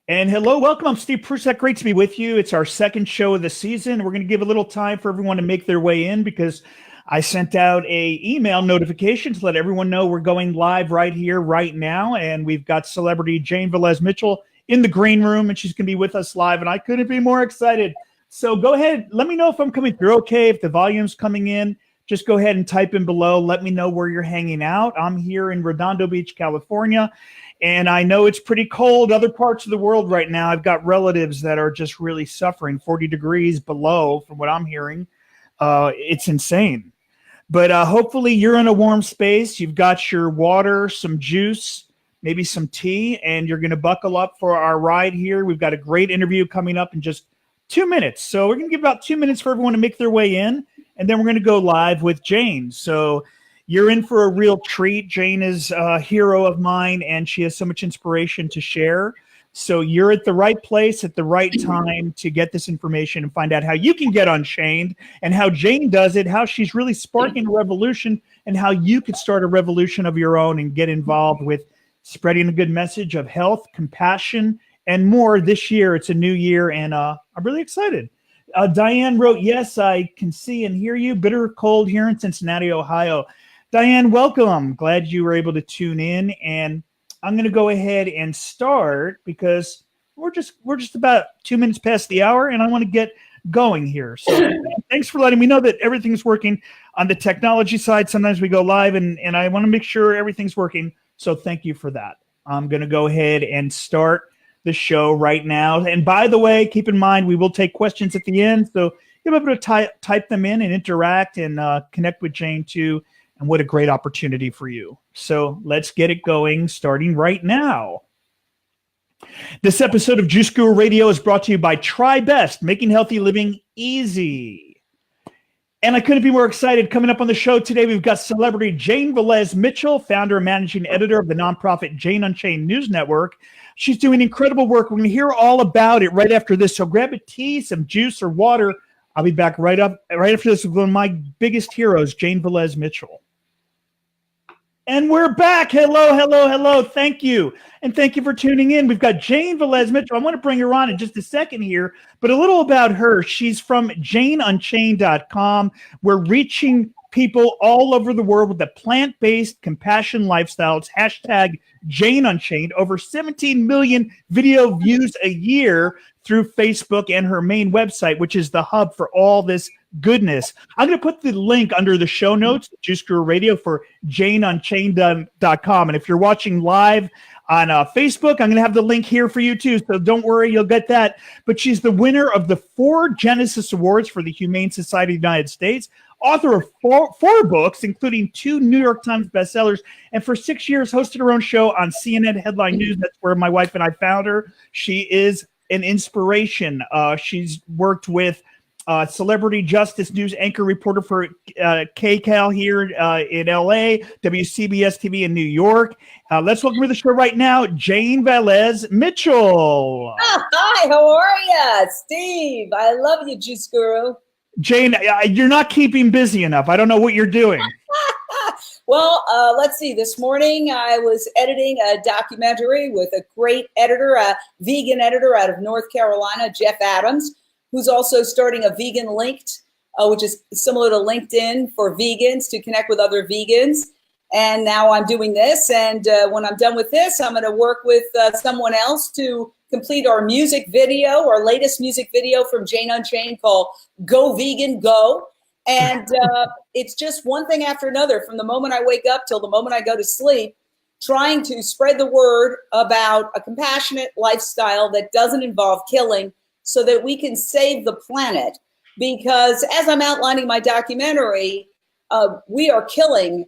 And hello, welcome. I'm Steve Prusek. Great to be with you. It's our second show of the season. We're going to give a little time for everyone to make their way in because I sent out a email notification to let everyone know we're going live right here, right now. And we've got celebrity Jane Velez-Mitchell in the green room, and she's going to be with us live. And I couldn't be more excited. So go ahead. Let me know if I'm coming through okay, if the volume's coming in. Just go ahead and type in below. Let me know where you're hanging out. I'm here in Redondo Beach, California. And I know it's pretty cold other parts of the world right now. I've got relatives that are just really suffering, 40 degrees below from what I'm hearing. It's insane. But hopefully you're in a warm space. You've got your water, some juice, maybe some tea, and you're going to buckle up for our ride here. We've got a great interview coming up in just 2 minutes. So we're going to give about 2 minutes for everyone to make their way in, and then we're going to go live with Jane. So you're in for a real treat. Jane is a hero of mine, and she has so much inspiration to share. So you're at the right place at the right time to get this information and find out how you can get unchained and how Jane does it, how she's really sparking a revolution, and how you could start a revolution of your own and get involved with spreading a good message of health, compassion, and more this year. It's a new year, and I'm really excited. Diane wrote, yes, I can see and hear you. Bitter cold here in Cincinnati, Ohio. Diane, welcome. Glad you were able to tune in, and I'm going to go ahead and start because we're just about 2 minutes past the hour, and I want to get going here. So thanks for letting me know that everything's working on the technology side. Sometimes we go live, and I want to make sure everything's working. So thank you for that. I'm going to go ahead and start the show right now. And by the way, keep in mind, we will take questions at the end. So you'll be able to type them in and interact and connect with Jane too. And what a great opportunity for you. So let's get it going, starting right now. This episode of Juice Guru Radio is brought to you by Try Best, making healthy living easy. And I couldn't be more excited. Coming up on the show today, we've got celebrity Jane Velez-Mitchell, founder and managing editor of the nonprofit Jane Unchained News Network. She's doing incredible work. We're going to hear all about it right after this. So grab a tea, some juice, or water. I'll be back right after this with one of my biggest heroes, Jane Velez-Mitchell. And we're back. Hello, hello, hello. Thank you. And thank you for tuning in. We've got Jane Velez-Mitchell. I want to bring her on in just a second here, but a little about her. She's from JaneUnchained.com. We're reaching people all over the world with the plant-based compassion lifestyles. Hashtag Jane Unchained. Over 17 million video views a year through Facebook and her main website, which is the hub for all this goodness. I'm going to put the link under the show notes, Juice Guru Radio, for JaneUnchained.com. And if you're watching live on Facebook, I'm going to have the link here for you too. So don't worry, you'll get that. But she's the winner of the 4 Genesis Awards for the Humane Society of the United States, author of four books, including 2 New York Times bestsellers, and for 6 years hosted her own show on CNN Headline News. That's where my wife and I found her. She is an inspiration. She's worked with celebrity justice news anchor reporter for KCAL here in LA, WCBS TV in New York. Let's welcome to the show right now, Jane Velez-Mitchell. Hi, how are you? Steve, I love you, Juice Guru. Jane, you're not keeping busy enough. I don't know what you're doing. Well, let's see. This morning I was editing a documentary with a great editor, a vegan editor out of North Carolina, Jeff Adams, who's also starting a vegan linked, which is similar to LinkedIn for vegans to connect with other vegans. And now I'm doing this. And when I'm done with this, I'm going to work with someone else to complete our music video, our latest music video from Jane Unchained called Go Vegan Go. And it's just one thing after another from the moment I wake up till the moment I go to sleep, trying to spread the word about a compassionate lifestyle that doesn't involve killing so that we can save the planet. Because as I'm outlining my documentary, we are killing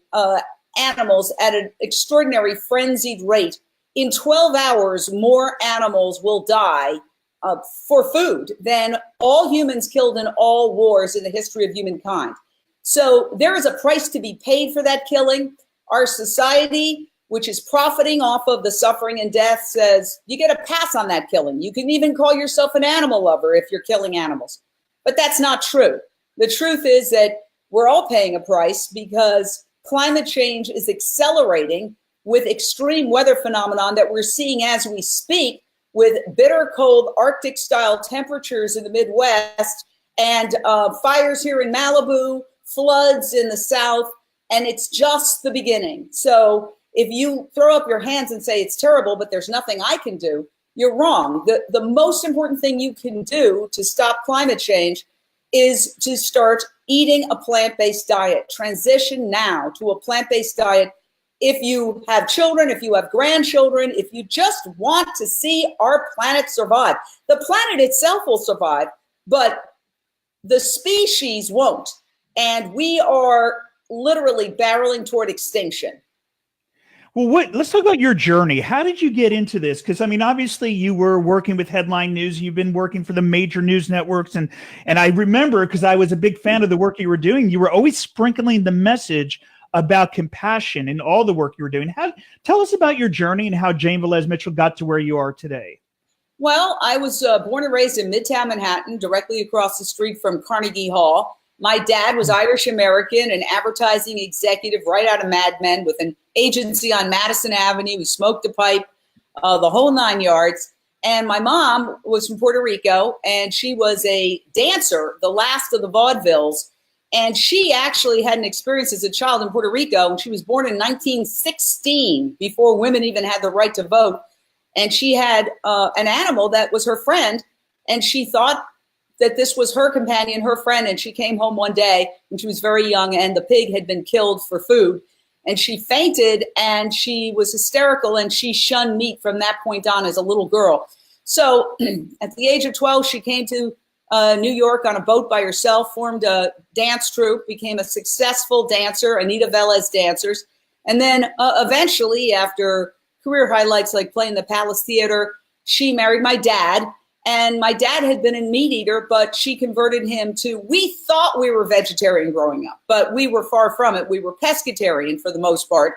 animals at an extraordinary frenzied rate. In 12 hours, more animals will die for food than all humans killed in all wars in the history of humankind. So there is a price to be paid for that killing. Our society, which is profiting off of the suffering and death, says you get a pass on that killing. You can even call yourself an animal lover if you're killing animals. But that's not true. The truth is that we're all paying a price because climate change is accelerating with extreme weather phenomenon that we're seeing as we speak, with bitter cold Arctic style temperatures in the Midwest and fires here in Malibu, floods in the South, and it's just the beginning. So if you throw up your hands and say it's terrible, but there's nothing I can do, you're wrong. The most important thing you can do to stop climate change is to start eating a plant-based diet. Transition now to a plant-based diet. If you have children, if you have grandchildren, if you just want to see our planet survive, the planet itself will survive, but the species won't. And we are literally barreling toward extinction. Well, let's talk about your journey. How did you get into this? Because, I mean, obviously you were working with Headline News. You've been working for the major news networks. And I remember, because I was a big fan of the work you were doing, you were always sprinkling the message about compassion in all the work you were doing. Tell us about your journey and how Jane Velez-Mitchell got to where you are today. Well, I was born and raised in Midtown Manhattan, directly across the street from Carnegie Hall. My dad was Irish American, an advertising executive right out of Mad Men with an agency on Madison Avenue. We smoked a pipe, the whole 9 yards. And my mom was from Puerto Rico, and she was a dancer, the last of the vaudevilles. And she actually had an experience as a child in Puerto Rico. And she was born in 1916, before women even had the right to vote. And she had an animal that was her friend, and she thought that this was her companion, her friend, and she came home one day when she was very young, and the pig had been killed for food, and she fainted, and she was hysterical, and she shunned meat from that point on as a little girl. So at the age of 12, she came to New York on a boat by herself, formed a dance troupe, became a successful dancer, Anita Velez Dancers, and then eventually, after career highlights like playing the Palace Theater, she married my dad. And my dad had been a meat eater, but she converted him to, we thought we were vegetarian growing up, but we were far from it. We were pescatarian for the most part.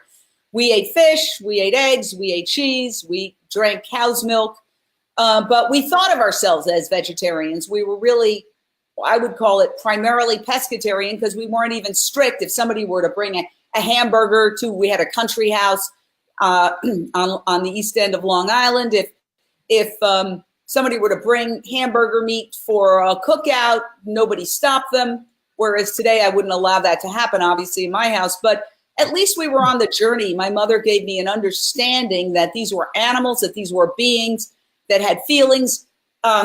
We ate fish, we ate eggs, we ate cheese, we drank cow's milk, but we thought of ourselves as vegetarians. We were really, I would call it primarily pescatarian, because we weren't even strict. If somebody were to bring a hamburger we had a country house on the east end of Long Island. If somebody were to bring hamburger meat for a cookout, nobody stopped them. Whereas today I wouldn't allow that to happen, obviously, in my house. But at least we were on the journey. My mother gave me an understanding that these were animals, that these were beings that had feelings.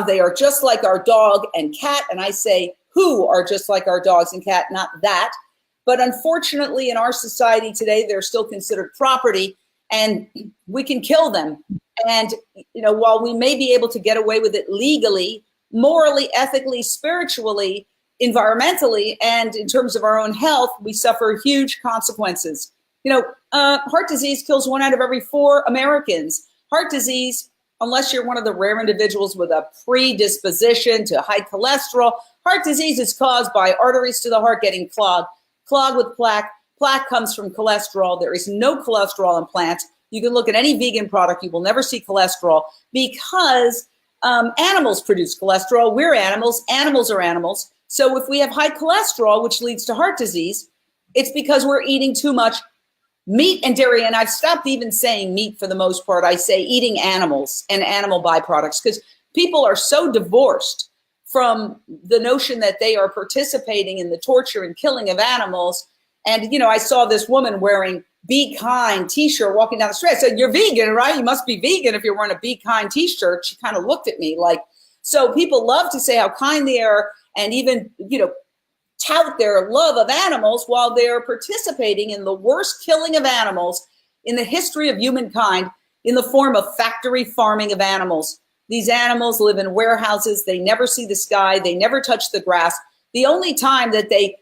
They are just like our dog and cat. And I say, who are just like our dogs and cat, not that. But unfortunately, in our society today, they're still considered property, and we can kill them. And, you know, while we may be able to get away with it legally, morally, ethically, spiritually, environmentally, and in terms of our own health, we suffer huge consequences. You know, heart disease kills 1 out of every 4 Americans. Heart disease, unless you're one of the rare individuals with a predisposition to high cholesterol, heart disease is caused by arteries to the heart getting clogged with plaque. Plaque comes from cholesterol. There is no cholesterol in plants. You can look at any vegan product, you will never see cholesterol, because animals produce cholesterol. We're animals. Animals are animals. So if we have high cholesterol, which leads to heart disease, it's because we're eating too much meat and dairy. And I've stopped even saying meat for the most part. I say eating animals and animal byproducts, because people are so divorced from the notion that they are participating in the torture and killing of animals. And, you know, I saw this woman wearing Be Kind t-shirt walking down the street. I said, you're vegan, right? You must be vegan if you're wearing a Be Kind t-shirt. She kind of looked at me like, so people love to say how kind they are and even, you know, tout their love of animals while they're participating in the worst killing of animals in the history of humankind in the form of factory farming of animals. These animals live in warehouses. They never see the sky. They never touch the grass. The only time that they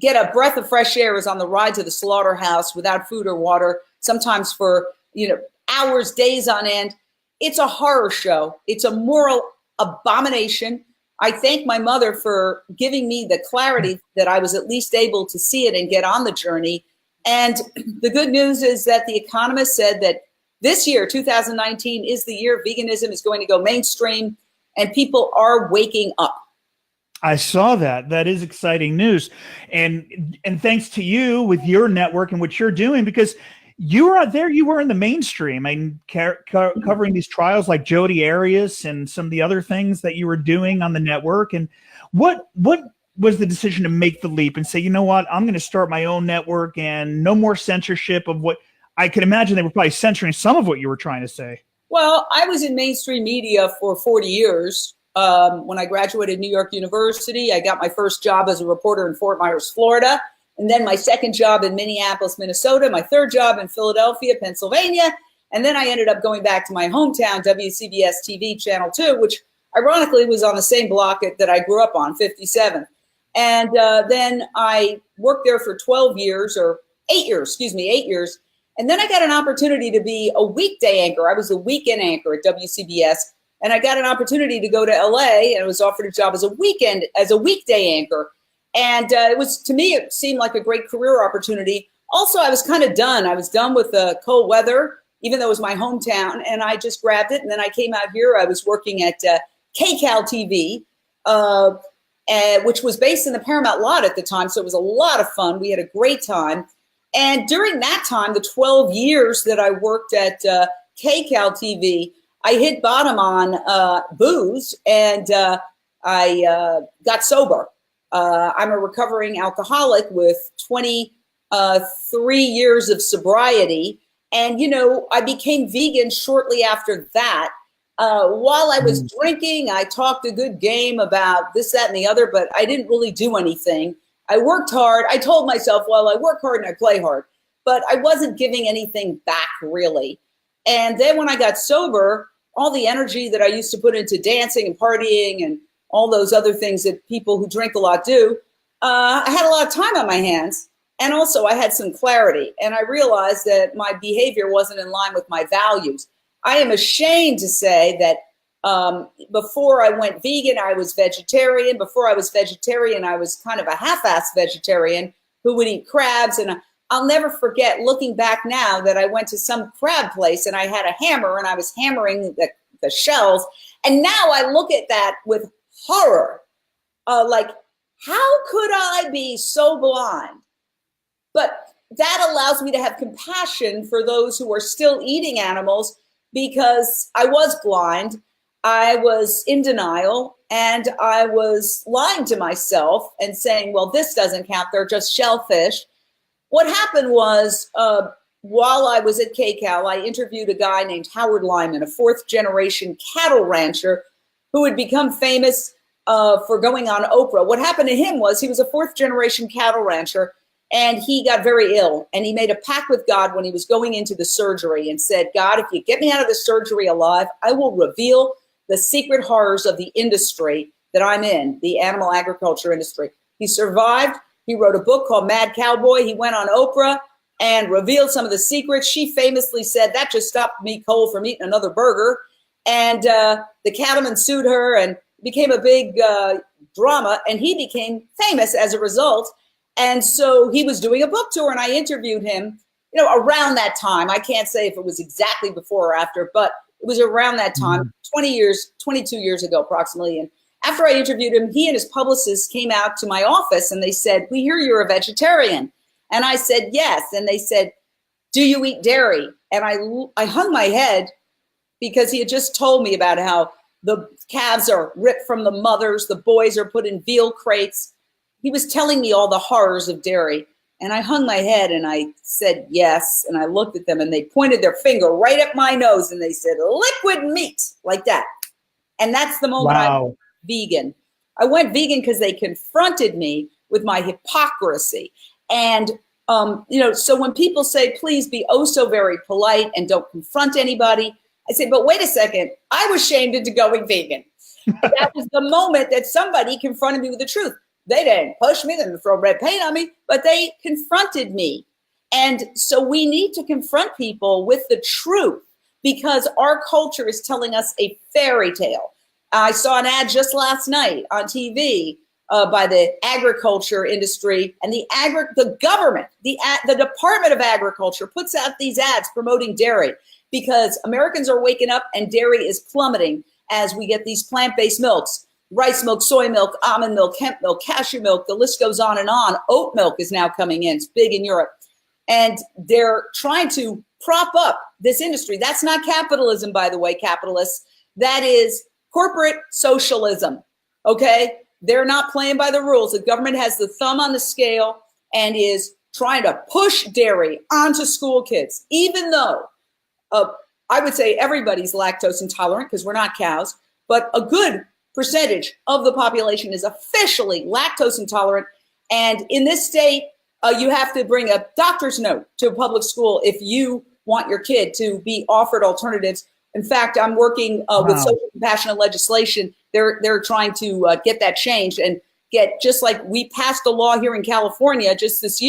get a breath of fresh air is on the ride to the slaughterhouse without food or water, sometimes for, you know, hours, days on end. It's a horror show. It's a moral abomination. I thank my mother for giving me the clarity that I was at least able to see it and get on the journey. And the good news is that The Economist said that this year, 2019, is the year veganism is going to go mainstream, and people are waking up. I saw that. That is exciting news. And thanks to you with your network and what you're doing, because You were out there. You were in the mainstream. I mean, covering these trials like Jodi Arias and some of the other things that you were doing on the network. And what was the decision to make the leap and say, you know what, I'm going to start my own network and no more censorship of what I could imagine they were probably censoring some of what you were trying to say. Well, I was in mainstream media for 40 years. When I graduated New York University, I got my first job as a reporter in Fort Myers, Florida. And then my second job in Minneapolis, Minnesota, my third job in Philadelphia, Pennsylvania. And then I ended up going back to my hometown, WCBS TV Channel 2, which ironically was on the same block that I grew up on, 57th. And then I worked there for 8 years. And then I got an opportunity to be a weekday anchor. I was a weekend anchor at WCBS. And I got an opportunity to go to LA, and I was offered a job as a weekday anchor. And to me, it seemed like a great career opportunity. Also, I was kind of done. I was done with the cold weather, even though it was my hometown, and I just grabbed it. And then I came out here. I was working at KCAL TV, which was based in the Paramount lot at the time. So it was a lot of fun. We had a great time. And during that time, the 12 years that I worked at KCAL TV, I hit bottom on booze, and I got sober. I'm a recovering alcoholic with 23 years of sobriety. And, I became vegan shortly after that. While I was drinking, I talked a good game about this, that, and the other, but I didn't really do anything. I worked hard. I told myself, well, I work hard and I play hard, but I wasn't giving anything back really. And then when I got sober, all the energy that I used to put into dancing and partying and all those other things that people who drink a lot do, I had a lot of time on my hands. And also I had some clarity. And I realized that my behavior wasn't in line with my values. I am ashamed to say that before I went vegan, I was vegetarian. Before I was vegetarian, I was kind of a half-assed vegetarian who would eat crabs. And I'll never forget looking back now that I went to some crab place and I had a hammer and I was hammering the shells. And now I look at that with horror. Like, how could I be so blind? But that allows me to have compassion for those who are still eating animals, because I was blind, I was in denial, and I was lying to myself and saying, well, this doesn't count, they're just shellfish. What happened was, while I was at KCAL, I interviewed a guy named Howard Lyman, a fourth-generation cattle rancher who had become famous for going on Oprah. What happened to him was he was a fourth-generation cattle rancher, and he got very ill. And he made a pact with God when he was going into the surgery and said, God, if you get me out of the surgery alive, I will reveal the secret horrors of the industry that I'm in, the animal agriculture industry. He survived. He wrote a book called Mad Cowboy. He went on Oprah and revealed some of the secrets. She famously said, that just stopped me cold from eating another burger. And the cattlemen sued her, and it became a big drama. And he became famous as a result. And so he was doing a book tour, and I interviewed him, around that time. I can't say if it was exactly before or after, but it was around that time, 22 years ago, approximately. And after I interviewed him, he and his publicist came out to my office and they said, we hear you're a vegetarian. And I said, yes. And they said, do you eat dairy? And I hung my head, because he had just told me about how the calves are ripped from the mothers, the boys are put in veal crates. He was telling me all the horrors of dairy. And I hung my head and I said, yes. And I looked at them and they pointed their finger right at my nose and they said, liquid meat, like that. And that's the moment I went vegan. I went vegan because they confronted me with my hypocrisy. And, so when people say, please be oh so very polite and don't confront anybody, I say, but wait a second, I was shamed into going vegan. That was the moment that somebody confronted me with the truth. They didn't push me, they didn't throw red paint on me, but they confronted me. And so we need to confront people with the truth, because our culture is telling us a fairy tale. I saw an ad just last night on TV by the agriculture industry, and the government, the Department of Agriculture puts out these ads promoting dairy, because Americans are waking up and dairy is plummeting as we get these plant-based milks. Rice milk, soy milk, almond milk, hemp milk, cashew milk, the list goes on and on. Oat milk is now coming in. It's big in Europe. And they're trying to prop up this industry. That's not capitalism, by the way, capitalists. That is corporate socialism, okay? They're not playing by the rules. The government has the thumb on the scale and is trying to push dairy onto school kids, even though I would say everybody's lactose intolerant because we're not cows, but a good percentage of the population is officially lactose intolerant. And in this state, you have to bring a doctor's note to a public school if you want your kid to be offered alternatives. In fact, I'm working with social compassionate legislation. They're trying to get that changed and get, just like we passed a law here in California just this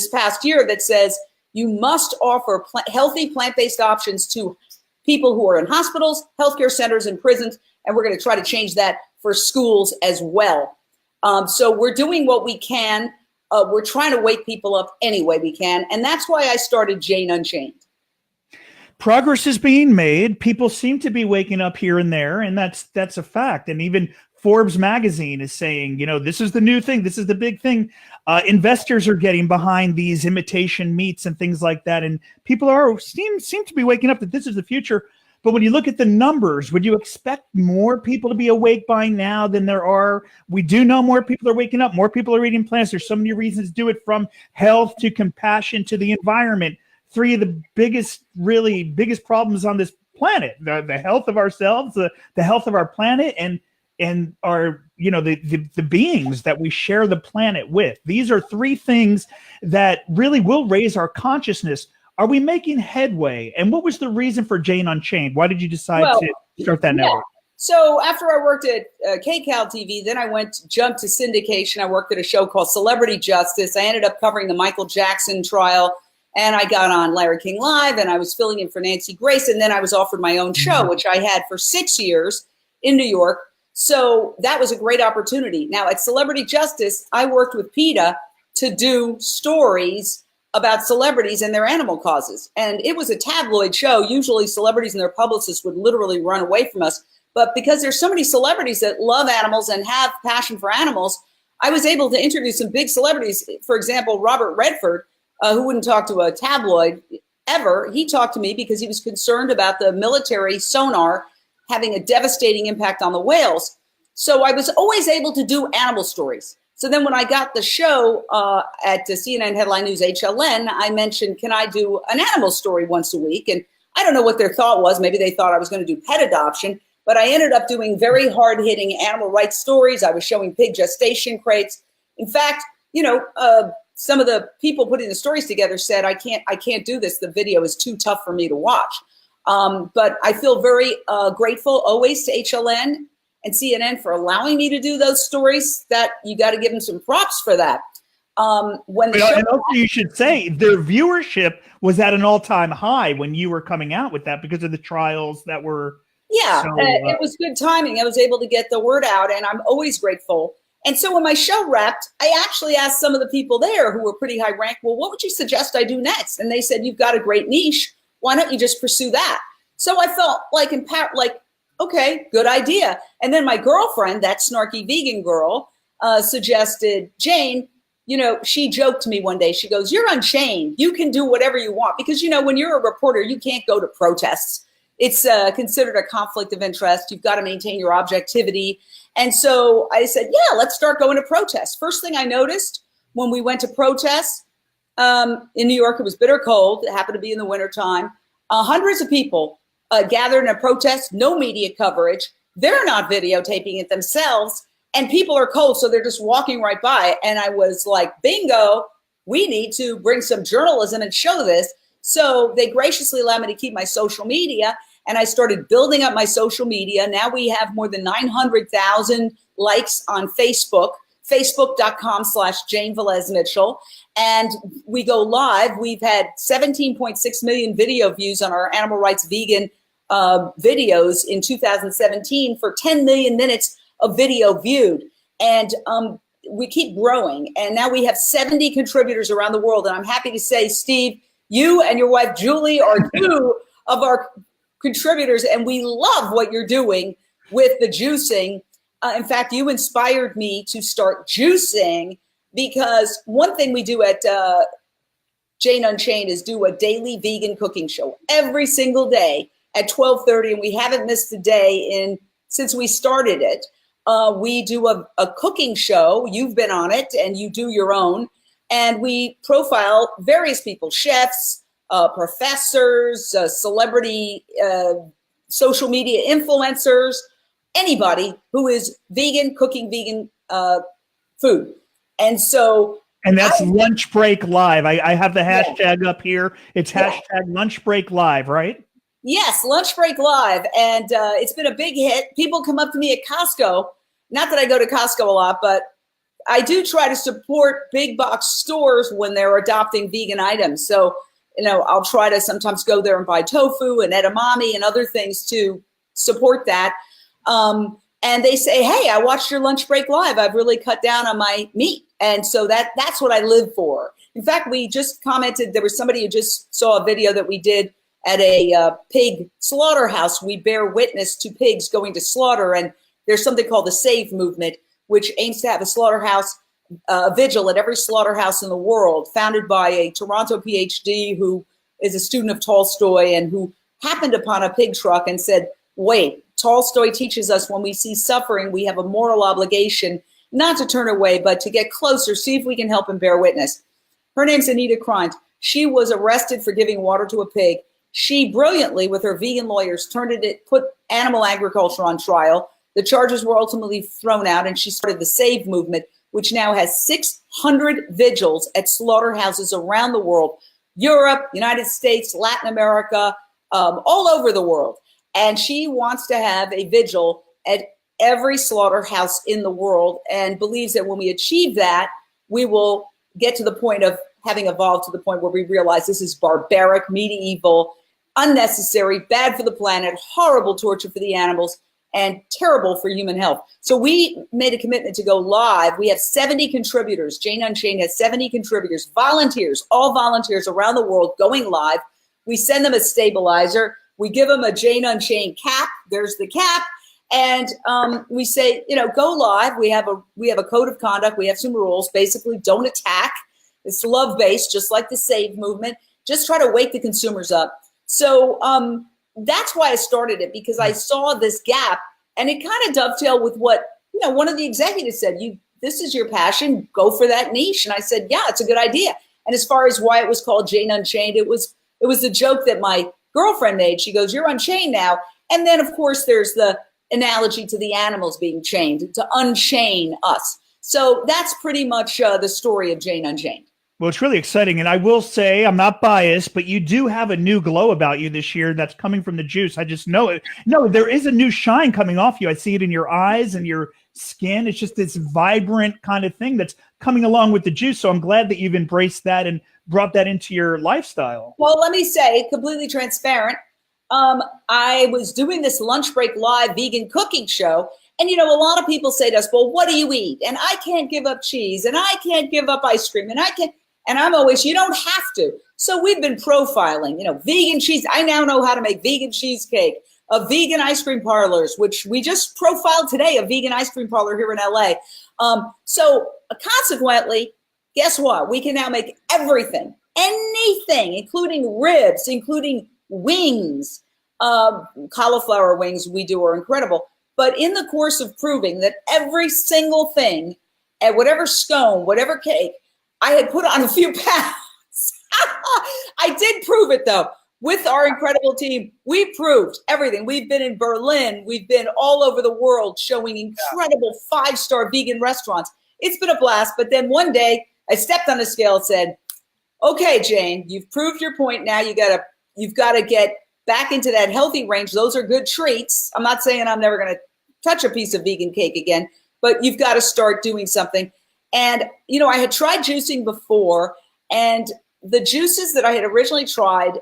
past year, that says you must offer healthy plant-based options to people who are in hospitals, healthcare centers, and prisons. And we're going to try to change that for schools as well. So we're doing what we can. We're trying to wake people up any way we can. And that's why I started Jane Unchained. Progress is being made. People seem to be waking up here and there, and that's a fact. And even Forbes magazine is saying, this is the new thing. This is the big thing. Investors are getting behind these imitation meats and things like that. And people seem to be waking up that this is the future. But when you look at the numbers, would you expect more people to be awake by now than there are? We do know more people are waking up. More people are eating plants. There's so many reasons to do it, from health to compassion to the environment. Three of the biggest problems on this planet: the health of ourselves, the health of our planet, and our, the beings that we share the planet with. These are three things that really will raise our consciousness. Are we making headway? And what was the reason for Jane Unchained? Why did you decide to start that network? So after I worked at KCAL TV, then I jumped to syndication. I worked at a show called Celebrity Justice. I ended up covering the Michael Jackson trial, and I got on Larry King Live, and I was filling in for Nancy Grace. And then I was offered my own show, which I had for 6 years in New York. So that was a great opportunity. Now at Celebrity Justice, I worked with PETA to do stories about celebrities and their animal causes. And it was a tabloid show. Usually celebrities and their publicists would literally run away from us. But because there's so many celebrities that love animals and have passion for animals, I was able to introduce some big celebrities. For example, Robert Redford, who wouldn't talk to a tabloid ever. He talked to me because he was concerned about the military sonar having a devastating impact on the whales. So I was always able to do animal stories. So then when I got the show at the CNN Headline News HLN, I mentioned, can I do an animal story once a week? And I don't know what their thought was. Maybe they thought I was going to do pet adoption, but I ended up doing very hard-hitting animal rights stories. I was showing pig gestation crates. In fact, some of the people putting the stories together said, I can't do this. The video is too tough for me to watch. But I feel very grateful always to HLN and CNN for allowing me to do those stories. That you got to give them some props for that. And also you should say their viewership was at an all-time high when you were coming out with that because of the trials that were. Yeah, it was good timing. I was able to get the word out, and I'm always grateful. And so when my show wrapped, I actually asked some of the people there who were pretty high rank, well, what would you suggest I do next? And they said, you've got a great niche. Why don't you just pursue that? So I felt like okay, good idea. And then my girlfriend, that snarky vegan girl, suggested, Jane, she joked to me one day. She goes, you're unchained. You can do whatever you want. Because, when you're a reporter, you can't go to protests. It's considered a conflict of interest. You've got to maintain your objectivity. And so I said, yeah, let's start going to protests. First thing I noticed when we went to protests in New York, it was bitter cold. It happened to be in the wintertime. Hundreds of people gathered in a protest, no media coverage. They're not videotaping it themselves. And people are cold, so they're just walking right by. And I was like, bingo, we need to bring some journalism and show this. So they graciously allowed me to keep my social media. And I started building up my social media. Now we have more than 900,000 likes on Facebook, facebook.com/Jane Velez-Mitchell. And we go live. We've had 17.6 million video views on our animal rights vegan videos in 2017 for 10 million minutes of video viewed. And we keep growing. And now we have 70 contributors around the world. And I'm happy to say, Steve, you and your wife, Julie, are two of our contributors. And we love what you're doing with the juicing. In fact, you inspired me to start juicing, because one thing we do at Jane Unchained is do a daily vegan cooking show every single day at 12:30, and we haven't missed a day since we started it. We do a cooking show. You've been on it, and you do your own. And we profile various people, chefs, professors, celebrity social media influencers, anybody who is vegan, cooking vegan food. And so... And that's Lunch Break Live. I have the hashtag up here. It's hashtag Lunch Break Live, right? Yes, Lunch Break Live. And it's been a big hit. People come up to me at Costco. Not that I go to Costco a lot, but I do try to support big box stores when they're adopting vegan items. So, I'll try to sometimes go there and buy tofu and edamame and other things to support that. And they say, hey, I watched your Lunch Break Live. I've really cut down on my meat. And so that's what I live for. In fact, we just commented, there was somebody who just saw a video that we did at a pig slaughterhouse. We bear witness to pigs going to slaughter. And there's something called the Save Movement, which aims to have a slaughterhouse vigil at every slaughterhouse in the world, founded by a Toronto PhD who is a student of Tolstoy and who happened upon a pig truck and said, wait, Tolstoy teaches us when we see suffering, we have a moral obligation not to turn away, but to get closer, see if we can help and bear witness. Her name's Anita Kreint. She was arrested for giving water to a pig. She brilliantly, with her vegan lawyers, put animal agriculture on trial. The charges were ultimately thrown out, and she started the Save Movement, which now has 600 vigils at slaughterhouses around the world, Europe, United States, Latin America, all over the world. And she wants to have a vigil at every slaughterhouse in the world and believes that when we achieve that, we will get to the point of having evolved to the point where we realize this is barbaric, medieval, unnecessary, bad for the planet, horrible torture for the animals, and terrible for human health. So we made a commitment to go live. We have 70 contributors. Jane Unchained has 70 contributors, volunteers, all volunteers around the world going live. We send them a stabilizer. We give them a Jane Unchained cap. There's the cap. And we say, go live. We have a code of conduct. We have some rules. Basically, don't attack. It's love-based, just like the Save Movement. Just try to wake the consumers up. So that's why I started it, because I saw this gap, and it kind of dovetailed with what one of the executives said. This is your passion. Go for that niche. And I said, yeah, it's a good idea. And as far as why it was called Jane Unchained, it was a joke that my girlfriend made. She goes, "You're unchained now." And then, of course, there's the analogy to the animals being chained, to unchain us. So that's pretty much the story of Jane Unchained. Well, it's really exciting. And I will say, I'm not biased, but you do have a new glow about you this year that's coming from the juice. I just know it. No, there is a new shine coming off you. I see it in your eyes and your skin. It's just this vibrant kind of thing that's coming along with the juice. So I'm glad that you've embraced that and brought that into your lifestyle. Well, let me say, completely transparent, I was doing this Lunch Break Live vegan cooking show. And, a lot of people say to us, well, what do you eat? And I can't give up cheese, and I can't give up ice cream, and I can't. And I'm always, you don't have to. So we've been profiling, vegan cheese. I now know how to make vegan cheesecake, vegan ice cream parlors, which we just profiled today, a vegan ice cream parlor here in LA. So consequently, guess what? We can now make everything, anything, including ribs, including wings. Cauliflower wings we do are incredible. But in the course of proving that every single thing, at whatever scone, whatever cake, I had put on a few pounds. I did prove it, though. With our incredible team, we proved everything. We've been in Berlin. We've been all over the world showing incredible 5-star vegan restaurants. It's been a blast. But then one day I stepped on a scale and said, okay, Jane, you've proved your point. Now you've got to get back into that healthy range. Those are good treats. I'm not saying I'm never going to touch a piece of vegan cake again, but you've got to start doing something. And, I had tried juicing before, and the juices that I had originally tried,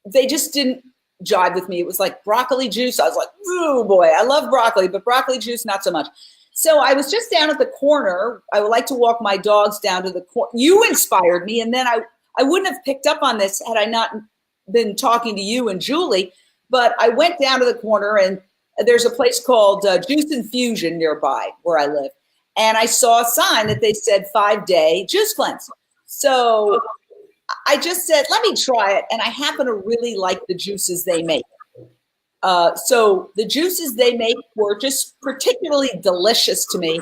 they just didn't jive with me. It was like broccoli juice. I was like, oh boy, I love broccoli, but broccoli juice, not so much. So I was just down at the corner. I would like to walk my dogs down to the corner. You inspired me. And then I wouldn't have picked up on this had I not been talking to you and Julie, but I went down to the corner, and there's a place called Juice Infusion nearby where I live. And I saw a sign that they said 5-day juice cleanse. So I just said, let me try it. And I happen to really like the juices they make. So the juices they make were just particularly delicious to me.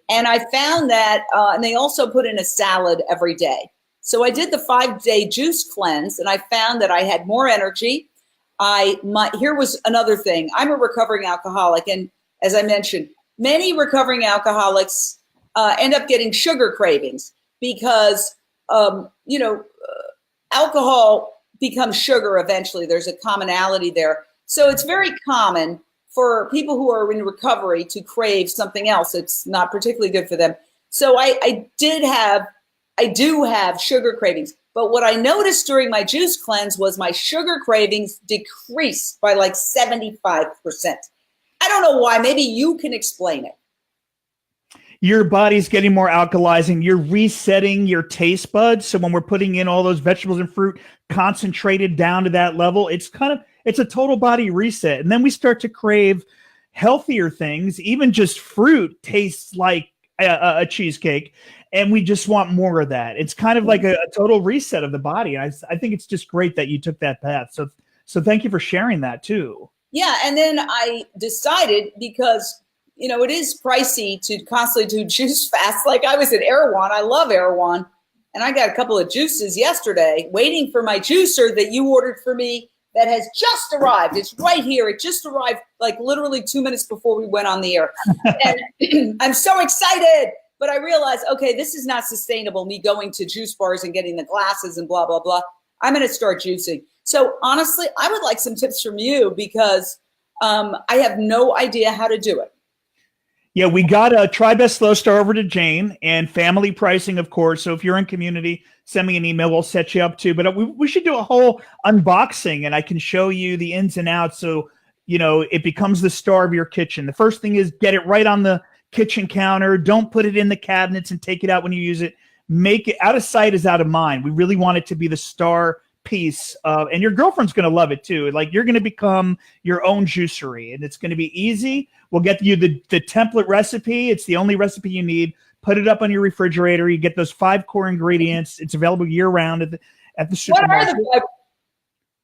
And I found that, and they also put in a salad every day. So I did the 5-day juice cleanse, and I found that I had more energy. Here was another thing. I'm a recovering alcoholic. And as I mentioned, many recovering alcoholics end up getting sugar cravings because, alcohol becomes sugar eventually. There's a commonality there. So it's very common for people who are in recovery to crave something else. It's not particularly good for them. So I do have sugar cravings. But what I noticed during my juice cleanse was my sugar cravings decreased by like 75%. I don't know why. Maybe you can explain it. Your body's getting more alkalizing. You're resetting your taste buds. So when we're putting in all those vegetables and fruit concentrated down to that level, it's a total body reset. And then we start to crave healthier things. Even just fruit tastes like a cheesecake, and we just want more of that. It's kind of like a total reset of the body. I think it's just great that you took that path. So thank you for sharing that too. Yeah. And then I decided, because it is pricey to constantly do juice fast. Like I was at Erewhon. I love Erewhon. And I got a couple of juices yesterday waiting for my juicer that you ordered for me that has just arrived. It's right here. It just arrived like literally 2 minutes before we went on the air. And I'm so excited. But I realized, okay, this is not sustainable, me going to juice bars and getting the glasses and blah, blah, blah. I'm going to start juicing. So honestly, I would like some tips from you because I have no idea how to do it. Yeah, we got a Try Best Slow Star over to Jane, and family pricing, of course. So if you're in community, send me an email. We'll set you up too. But we should do a whole unboxing, and I can show you the ins and outs. So, it becomes the star of your kitchen. The first thing is get it right on the kitchen counter. Don't put it in the cabinets and take it out when you use it. Make it out of sight is out of mind. We really want it to be the star piece and your girlfriend's going to love it too. Like you're going to become your own juicery, and it's going to be easy. We'll get you the template recipe. It's the only recipe you need. Put it up on your refrigerator. You get those 5 core ingredients. It's available year round at the supermarket.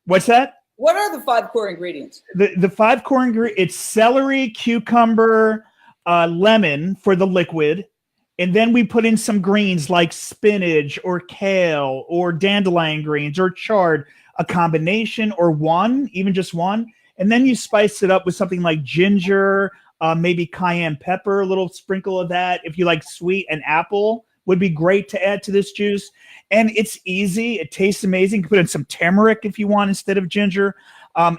What's that? What are the 5 core ingredients? The 5 core ingredients, it's celery, cucumber, lemon for the liquid. And then we put in some greens like spinach or kale or dandelion greens or chard, a combination or one, even just one. And then you spice it up with something like ginger, maybe cayenne pepper, a little sprinkle of that. If you like sweet, an apple would be great to add to this juice. And it's easy. It tastes amazing. You can put in some turmeric if you want instead of ginger.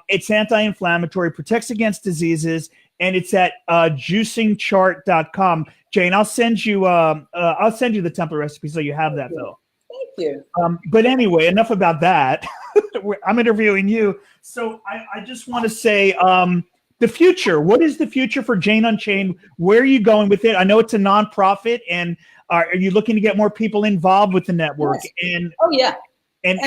It's anti-inflammatory, protects against diseases, and it's at juicingchart.com. Jane, I'll send you the template recipe so you have that, though. Thank you. But anyway, enough about that. I'm interviewing you. So I just want to say the future. What is the future for Jane Unchained? Where are you going with it? I know it's a nonprofit, and are you looking to get more people involved with the network? Yes. And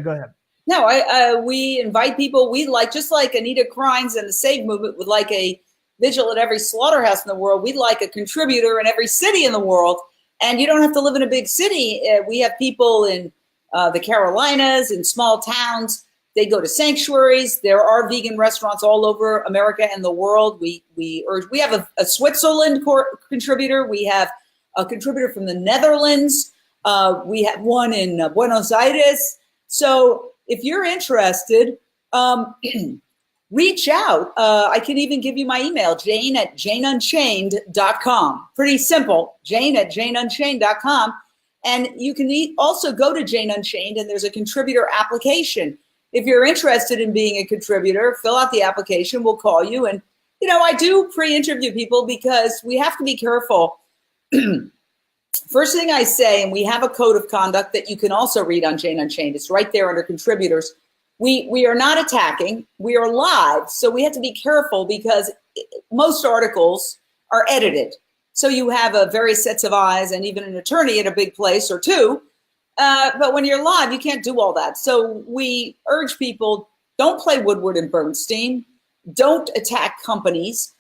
go ahead. No, we invite people. We just like Anita Krines and the Save Movement would like a vigil at every slaughterhouse in the world. We'd like a contributor in every city in the world. And you don't have to live in a big city. We have people in the Carolinas, in small towns. They go to sanctuaries. There are vegan restaurants all over America and the world. We have a Switzerland contributor. We have a contributor from the Netherlands. We have one in Buenos Aires. So if you're interested, reach out. I can even give you my email, jane@janeunchained.com. Pretty simple, jane@janeunchained.com. And you can also go to Jane Unchained, and there's a contributor application. If you're interested in being a contributor, fill out the application. We'll call you. And, I do pre-interview people because we have to be careful. First thing I say, and we have a code of conduct that you can also read on Jane Unchained. It's right there under contributors. We are not attacking. We are live. So we have to be careful because most articles are edited. So you have various sets of eyes and even an attorney at a big place or two. But when you're live, you can't do all that. So we urge people, don't play Woodward and Bernstein. Don't attack companies.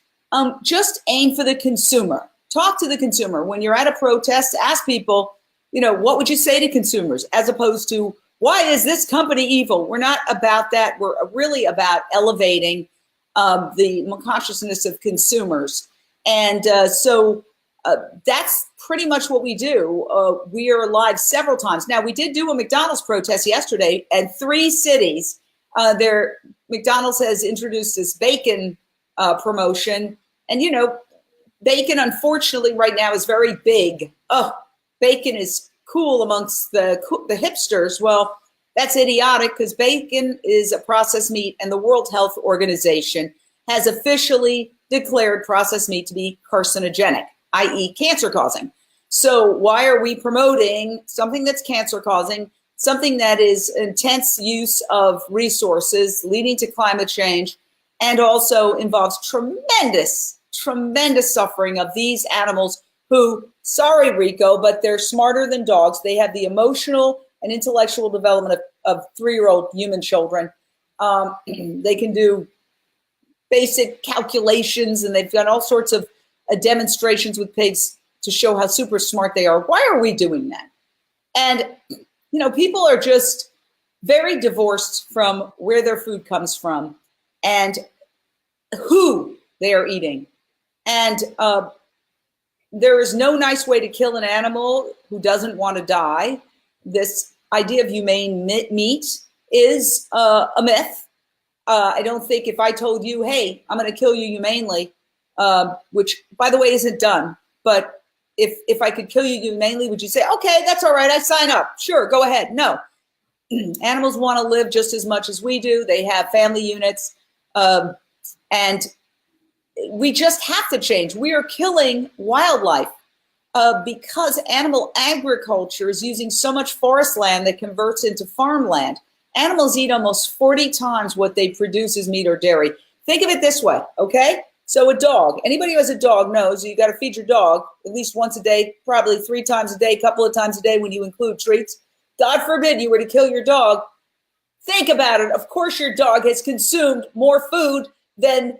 Just aim for the consumer. Talk to the consumer. When you're at a protest, ask people, what would you say to consumers as opposed to, why is this company evil? We're not about that. We're really about elevating the consciousness of consumers. And so that's pretty much what we do. We are live several times. Now, we did do a McDonald's protest yesterday in 3 cities. McDonald's has introduced this bacon promotion. And, bacon, unfortunately, right now is very big. Oh, bacon is cool amongst the hipsters. Well, that's idiotic because bacon is a processed meat, and the World Health Organization has officially declared processed meat to be carcinogenic, i.e. cancer-causing. So why are we promoting something that's cancer-causing, something that is intense use of resources leading to climate change, and also involves tremendous suffering of these animals who, sorry, Rico, but they're smarter than dogs. They have the emotional and intellectual development of 3-year-old human children. They can do basic calculations, and they've done all sorts of demonstrations with pigs to show how super smart they are. Why are we doing that? And, people are just very divorced from where their food comes from and who they are eating. And there is no nice way to kill an animal who doesn't want to die. This idea of humane meat is a myth. I don't think if I told you, hey, I'm going to kill you humanely, which, by the way, isn't done. But if I could kill you humanely, would you say, okay, that's all right, I sign up. Sure, go ahead. No. Animals want to live just as much as we do. They have family units. And we just have to change. We are killing wildlife because animal agriculture is using so much forest land that converts into farmland. Animals eat almost 40 times what they produce as meat or dairy. Think of it this way, okay? So a dog, anybody who has a dog knows you got to feed your dog at least once a day, probably 3 times a day, a couple of times a day when you include treats. God forbid you were to kill your dog. Think about it. Of course, your dog has consumed more food than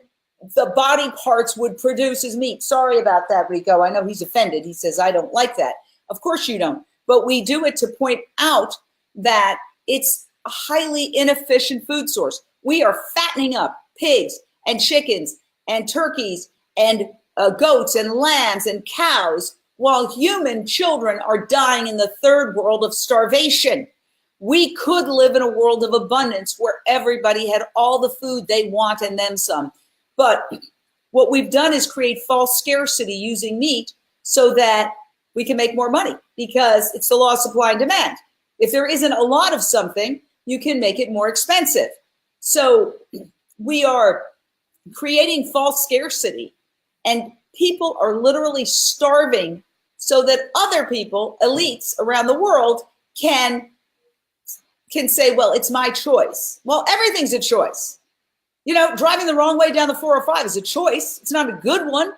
the body parts would produce as meat. Sorry about that, Rico. I know he's offended. He says, I don't like that. Of course you don't. But we do it to point out that it's a highly inefficient food source. We are fattening up pigs and chickens and turkeys and goats and lambs and cows while human children are dying in the 3rd world of starvation. We could live in a world of abundance where everybody had all the food they want and then some. But what we've done is create false scarcity using meat so that we can make more money because it's the law of supply and demand. If there isn't a lot of something, you can make it more expensive. So we are creating false scarcity, and people are literally starving so that other people, elites around the world, can say, well, it's my choice. Well, everything's a choice. Driving the wrong way down the 405 is a choice. It's not a good one.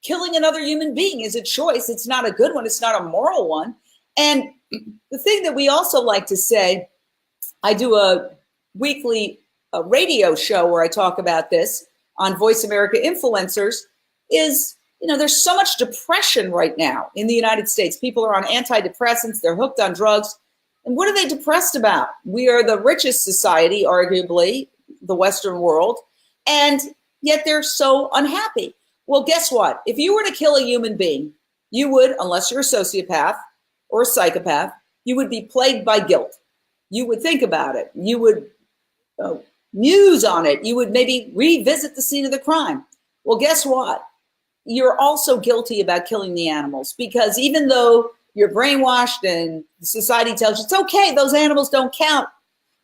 Killing another human being is a choice. It's not a good one. It's not a moral one. And the thing that we also like to say, I do a weekly radio show where I talk about this on Voice America Influencers, is, there's so much depression right now in the United States. People are on antidepressants. They're hooked on drugs. And what are they depressed about? We are the richest society, arguably, the Western world, and yet they're so unhappy. Well, guess what? If you were to kill a human being, you would, unless you're a sociopath or a psychopath, you would be plagued by guilt. You would think about it. You would muse on it. You would maybe revisit the scene of the crime. Well, guess what? You're also guilty about killing the animals, because even though you're brainwashed and society tells you it's okay, those animals don't count,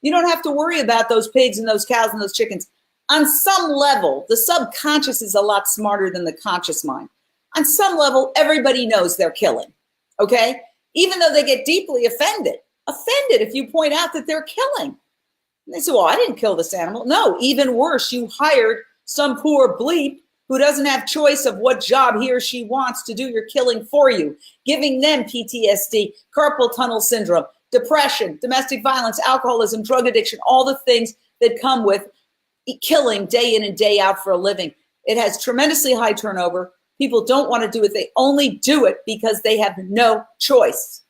you don't have to worry about those pigs and those cows and those chickens. On some level, the subconscious is a lot smarter than the conscious mind. On some level, everybody knows they're killing, okay? Even though they get deeply offended if you point out that they're killing. And they say, well, I didn't kill this animal. No, even worse, you hired some poor bleep who doesn't have choice of what job he or she wants to do your killing for you, giving them PTSD, carpal tunnel syndrome, depression, domestic violence, alcoholism, drug addiction, all the things that come with killing day in and day out for a living. It has tremendously high turnover. people don't want to do it. They only do it because they have no choice.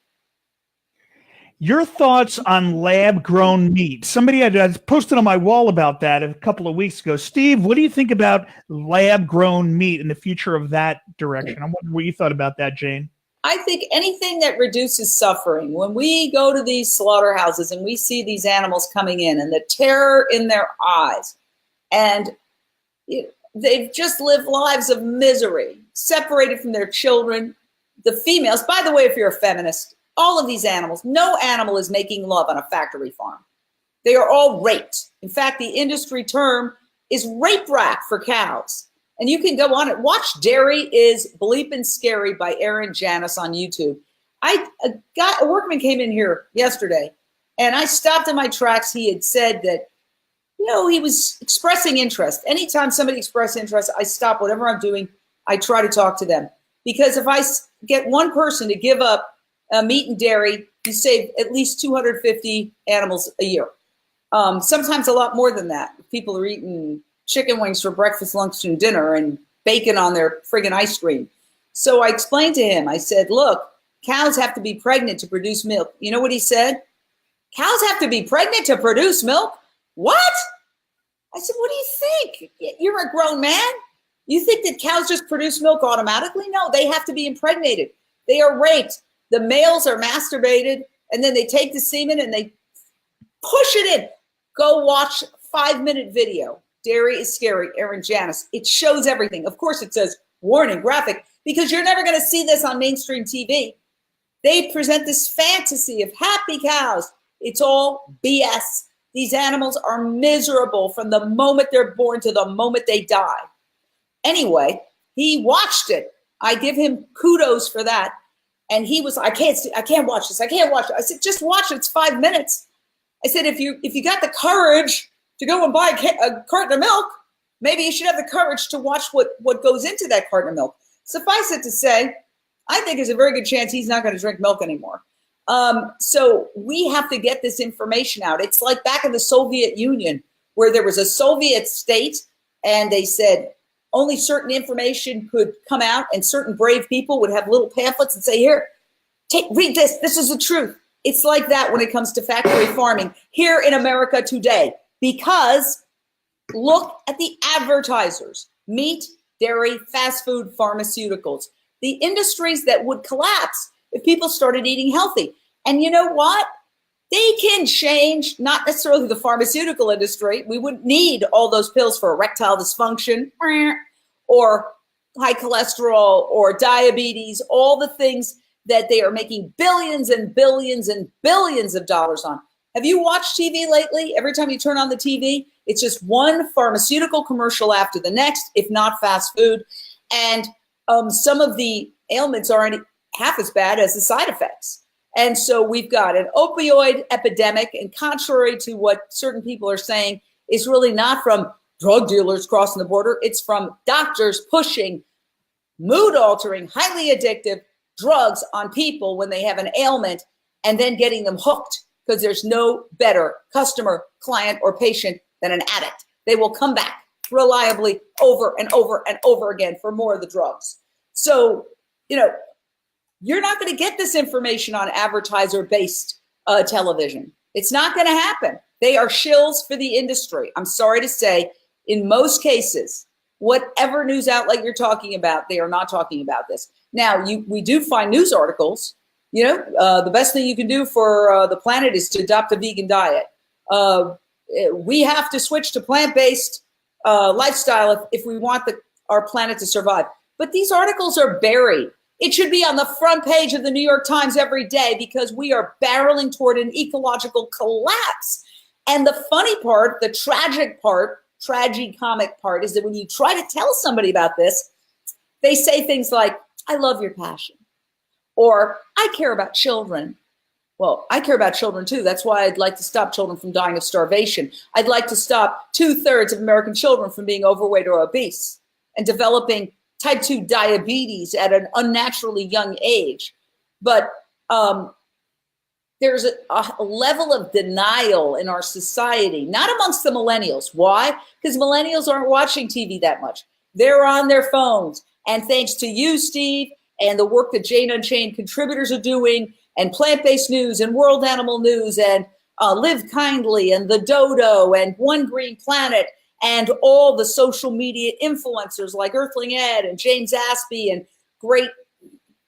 Your thoughts on lab-grown meat? Somebody had posted on my wall about that a couple of weeks ago. Steve, what do you think about lab-grown meat and the future of that direction? I'm wondering what you thought about that, Jane. I think anything that reduces suffering, when we go to these slaughterhouses and we see these animals coming in and the terror in their eyes, and they've just lived lives of misery, separated from their children, the females, by the way, if you're a feminist, all of these animals, no animal is making love on a factory farm. They are all raped. In fact, the industry term is rape rack for cows. And you can go on it. Watch Dairy is Bleepin' Scary by Aaron Janis on YouTube. A workman came in here yesterday, and I stopped in my tracks. He had said that, he was expressing interest. Anytime somebody expresses interest, I stop whatever I'm doing. I try to talk to them. Because if I get one person to give up meat and dairy, you save at least 250 animals a year. Sometimes a lot more than that. People are eating chicken wings for breakfast, lunch, and dinner, and bacon on their friggin' ice cream. So I explained to him, I said, look, cows have to be pregnant to produce milk. You know what he said? Cows have to be pregnant to produce milk? What? I said, what do you think? You're a grown man. You think that cows just produce milk automatically? No, they have to be impregnated. They are raped. The males are masturbated, and then they take the semen and they push it in. Go watch 5-minute video. Dairy is Scary, Aaron Janis. It shows everything. Of course, it says warning, graphic, because you're never going to see this on mainstream TV. They present this fantasy of happy cows. It's all BS. These animals are miserable from the moment they're born to the moment they die. Anyway, he watched it. I give him kudos for that. And he was, I can't watch this. I can't watch it. I said, just watch it. It's 5 minutes. I said, if you got the courage to go and buy a carton of milk, maybe you should have the courage to watch what goes into that carton of milk. Suffice it to say, I think there's a very good chance he's not going to drink milk anymore. So we have to get this information out. It's like back in the Soviet Union, where there was a Soviet state, and they said only certain information could come out, and certain brave people would have little pamphlets and say, here, read this. This is the truth. It's like that when it comes to factory farming here in America today. Because look at the advertisers: meat, dairy, fast food, pharmaceuticals, the industries that would collapse if people started eating healthy. And you know what? They can change, not necessarily the pharmaceutical industry. We wouldn't need all those pills for erectile dysfunction or high cholesterol or diabetes, all the things that they are making billions and billions and billions of dollars on. Have you watched TV lately? Every time you turn on the TV, it's just one pharmaceutical commercial after the next, if not fast food. And some of the ailments aren't half as bad as the side effects. And so we've got an opioid epidemic, and contrary to what certain people are saying, it's really not from drug dealers crossing the border. It's from doctors pushing mood-altering, highly addictive drugs on people when they have an ailment, and then getting them hooked, because there's no better customer, client, or patient than an addict. They will come back reliably over and over and over again for more of the drugs. So, you're not going to get this information on advertiser-based television. It's not going to happen. They are shills for the industry. I'm sorry to say, in most cases, whatever news outlet you're talking about, they are not talking about this. Now, we do find news articles. The best thing you can do for the planet is to adopt a vegan diet. We have to switch to plant-based lifestyle if we want our planet to survive. But these articles are buried. It should be on the front page of the New York Times every day, because we are barreling toward an ecological collapse. And the funny part, the tragic part, tragicomic part, is that when you try to tell somebody about this, they say things like, I love your passion, or I care about children. Well, I care about children too. That's why I'd like to stop children from dying of starvation. I'd like to stop 2/3 of American children from being overweight or obese and developing type 2 diabetes at an unnaturally young age. But there's a level of denial in our society, not amongst the millennials. Why? Because millennials aren't watching TV that much. They're on their phones. And thanks to you, Steve, and the work that Jane Unchained contributors are doing, and Plant-Based News, and World Animal News, and Live Kindly, and The Dodo, and One Green Planet, and all the social media influencers like Earthling Ed and James Aspey, and great,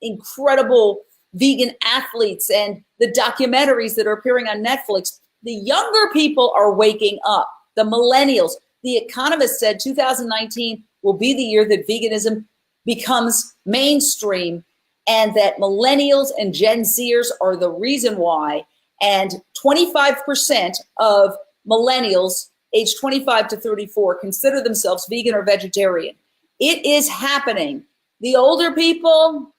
incredible vegan athletes, and the documentaries that are appearing on Netflix. The younger people are waking up. The millennials. The Economist said 2019 will be the year that veganism becomes mainstream, and that millennials and Gen Zers are the reason why. And 25% of millennials aged 25 to 34 consider themselves vegan or vegetarian. It is happening. The older people,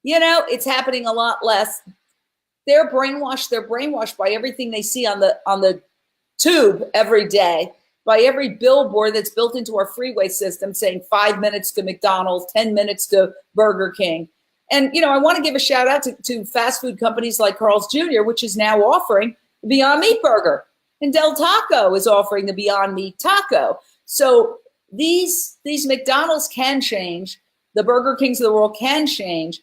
it's happening a lot less. They're brainwashed. They're brainwashed by everything they see on the tube every day, by every billboard that's built into our freeway system saying 5 minutes to McDonald's, 10 minutes to Burger King. And, I want to give a shout out to fast food companies like Carl's Jr., which is now offering the Beyond Meat Burger. And Del Taco is offering the Beyond Meat Taco. So these McDonald's can change. The Burger Kings of the world can change.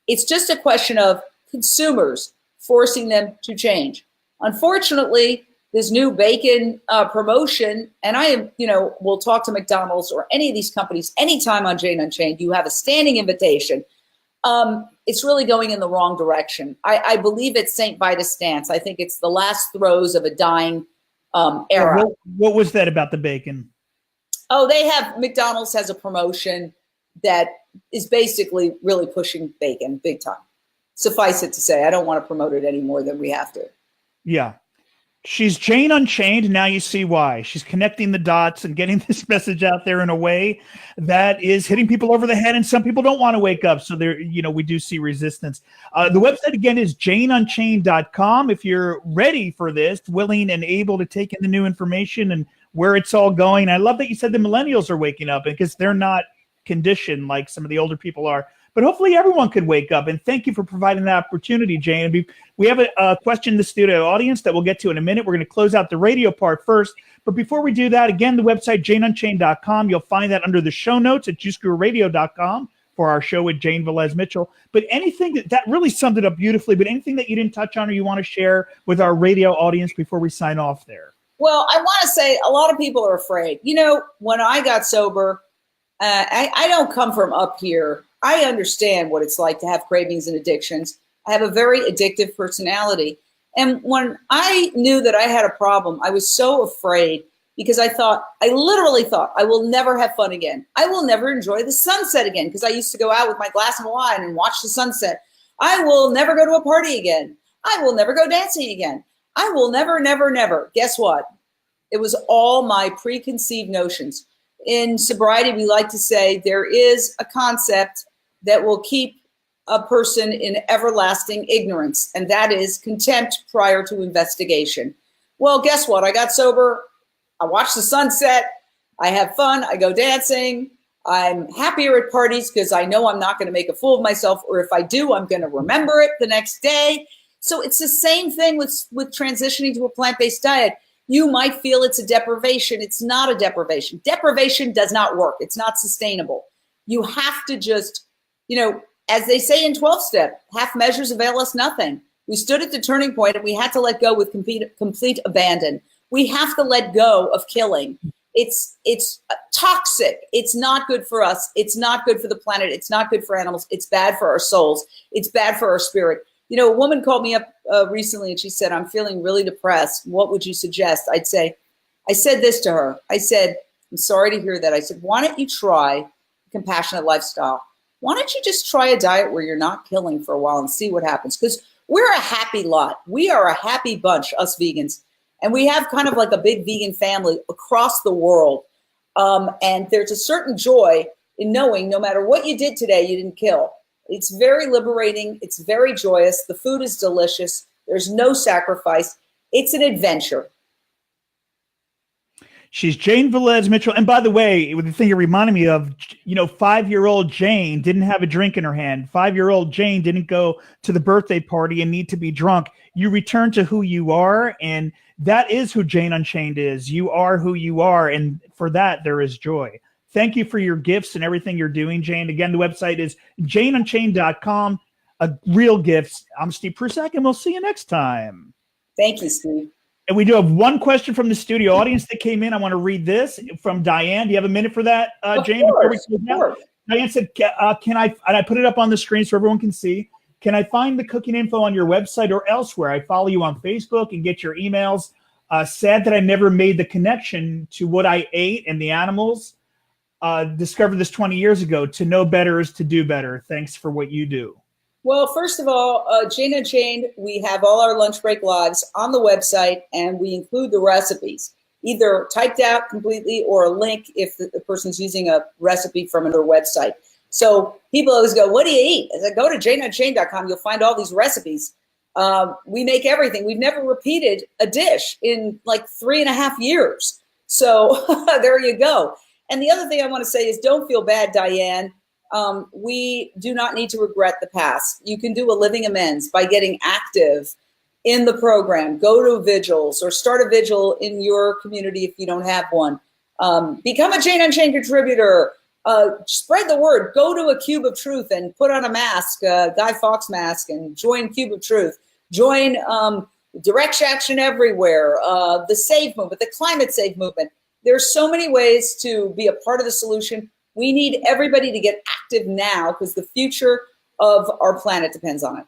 It's just a question of consumers forcing them to change. Unfortunately, this new bacon promotion, and we'll talk to McDonald's or any of these companies anytime on Jane Unchained. You have a standing invitation. It's really going in the wrong direction. I believe it's St. Vitus stance. I think it's the last throes of a dying era. What was that about the bacon? Oh, McDonald's has a promotion that is basically really pushing bacon big time. Suffice it to say, I don't want to promote it any more than we have to. Yeah. She's Jane Unchained. Now you see why. She's connecting the dots and getting this message out there in a way that is hitting people over the head. And some people don't want to wake up. So we do see resistance. The website again is janeunchained.com. If you're ready for this, willing and able to take in the new information and where it's all going. I love that you said the millennials are waking up because they're not conditioned like some of the older people are. But hopefully everyone could wake up. And thank you for providing that opportunity, Jane. We have a question in the studio audience that we'll get to in a minute. We're going to close out the radio part first. But before we do that, again, the website, janeunchained.com. You'll find that under the show notes at juicegururadio.com for our show with Jane Velez-Mitchell. But anything that really summed it up beautifully, but anything that you didn't touch on or you want to share with our radio audience before we sign off there? Well, I want to say a lot of people are afraid. When I got sober, I don't come from up here. I understand what it's like to have cravings and addictions. I have a very addictive personality. And when I knew that I had a problem, I was so afraid because I literally thought, I will never have fun again. I will never enjoy the sunset again because I used to go out with my glass of wine and watch the sunset. I will never go to a party again. I will never go dancing again. I will never, never, never. Guess what? It was all my preconceived notions. In sobriety, we like to say there is a concept that will keep a person in everlasting ignorance, and that is contempt prior to investigation. Well, guess what? I got sober. I watch the sunset. I have fun. I go dancing. I'm happier at parties because I know I'm not going to make a fool of myself, or if I do, I'm going to remember it the next day. So it's the same thing with transitioning to a plant-based diet. You might feel it's a deprivation. It's not a deprivation. Deprivation does not work. It's not sustainable. You have to just, as they say in 12-step, half measures avail us nothing. We stood at the turning point and we had to let go with complete abandon. We have to let go of killing. It's toxic. It's not good for us. It's not good for the planet. It's not good for animals. It's bad for our souls. It's bad for our spirit. A woman called me up recently and she said, I'm feeling really depressed. What would you suggest? I said this to her. I said, I'm sorry to hear that. I said, why don't you try a compassionate lifestyle? Why don't you just try a diet where you're not killing for a while and see what happens? Because we're a happy lot. We are a happy bunch, us vegans. And we have kind of like a big vegan family across the world. And there's a certain joy in knowing no matter what you did today, you didn't kill. It's very liberating. It's very joyous. The food is delicious. There's no sacrifice. It's an adventure. She's Jane Velez-Mitchell. And by the way, the thing it reminded me of, 5-year-old Jane didn't have a drink in her hand. 5-year-old Jane didn't go to the birthday party and need to be drunk. You return to who you are, and that is who Jane Unchained is. You are who you are, and for that, there is joy. Thank you for your gifts and everything you're doing, Jane. Again, the website is janeunchained.com. Real gifts. I'm Steve Prusak, and we'll see you next time. Thank you, Steve. And we do have one question from the studio audience that came in. I want to read this from Diane. Do you have a minute for that, Jane? Of course. Diane said, can I, and I put it up on the screen so everyone can see, can I find the cooking info on your website or elsewhere? I follow you on Facebook and get your emails. Sad that I never made the connection to what I ate and the animals. Discovered this 20 years ago. To know better is to do better. Thanks for what you do. Well, first of all, Jane Unchained, we have all our lunch break lives on the website, and we include the recipes, either typed out completely or a link if the person's using a recipe from another website. So people always go, what do you eat? As I go to janeunchained.com, you'll find all these recipes. We make everything. We've never repeated a dish in like 3.5 years. So there you go. And the other thing I want to say is don't feel bad, Diane. We do not need to regret the past. You can do a living amends by getting active in the program. Go to vigils or start a vigil in your community if you don't have one. Become a Jane Unchained contributor. Spread the word. Go to a Cube of Truth and put on a mask, Guy Fawkes mask, and join Cube of Truth. Join Direct Action Everywhere, the SAVE movement, the Climate Save movement. There's so many ways to be a part of the solution. We need everybody to get active now because the future of our planet depends on it.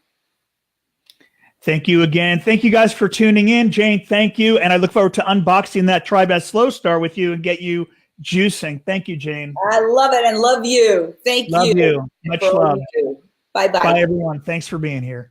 Thank you again. Thank you guys for tuning in. Jane, thank you. And I look forward to unboxing that Tri-Best Slow Star with you and get you juicing. Thank you, Jane. I love it and love you. Thank you. Love you. Much love. Bye-bye. Bye, everyone. Thanks for being here.